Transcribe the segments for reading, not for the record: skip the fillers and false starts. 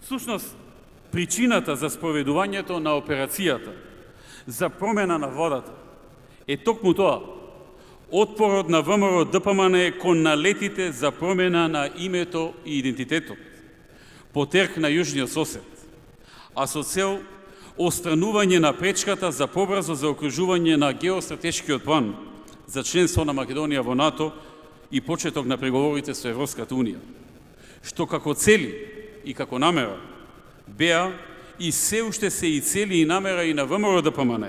Всушност, причината за спроведувањето на операцијата за промена на водата е токму тоа. Отпорот на ВМРО ДПМН кон налетите за промена на името и идентитетот, потерк на јужниот сосед, а со цел отстранување на пречката за побрзо заокружување на геостратешкиот план за членство на Македонија во НАТО и почеток на преговорите со Европската Унија, што како цели и како намера беа и се уште се и цели и намера и на ВМРО ДПМН,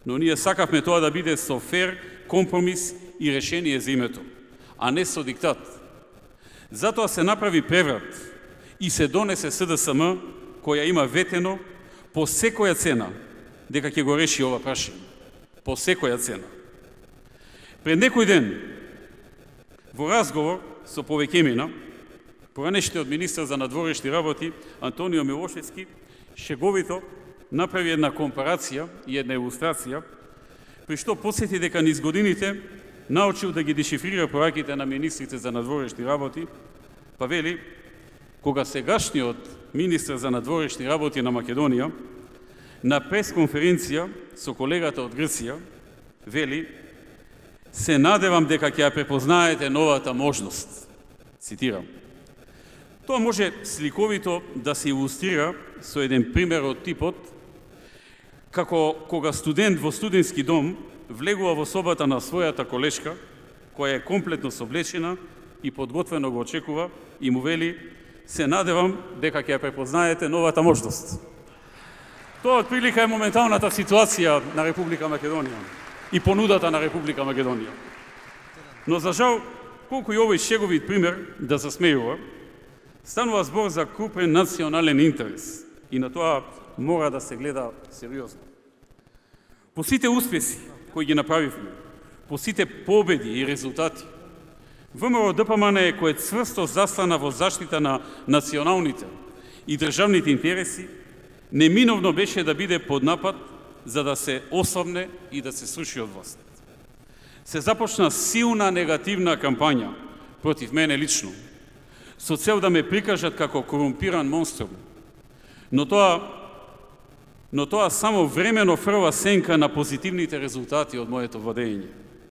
но ние сакавме тоа да биде со фер компромис и решение за името, а не со диктат. Затоа се направи преврат и се донесе СДСМ, која има ветено по секоја цена дека ќе го реши ова прашање. По секоја цена. Пред некој ден, во разговор со повеќемина, поранешниот министар за надворешни работи Антонио Милошевски шеговито направи една компарација и една илустрација, при што подсети дека низ годините научил да ги дешифрира пораките на министрите за надворешни работи, па вели, кога сегашниот министр за надворешни работи на Македонија на пресконференција со колегата од Грција вели: се надевам дека ќе ја препознаете новата можност. Цитирам. Тоа може сликовито да се илустрира со еден пример од типот како кога студент во студентски дом влегува во собата на својата колешка, која е комплетно соблечена и подготвено го очекува и му вели: се надевам дека ќе ја препознаете новата можност. Тоа отприлика е моменталната ситуација на Република Македонија и понудата на Република Македонија. Но за жал, колку и овој шеговит пример да засмејува, станува збор за крупен национален интерес и на тоа мора да се гледа сериозно. По сите успеси кои ги направивме, по сите победи и резултати, ВМРО ДПМН е кој цврсто застана во заштита на националните и државните интереси, неминовно беше да биде под напад за да се ослабне и да се сруши од власт. Се започна силна негативна кампања против мене лично, со цел да ме прикажат како корумпиран монструм, но тоа само времено фрла сенка на позитивните резултати од моето владење.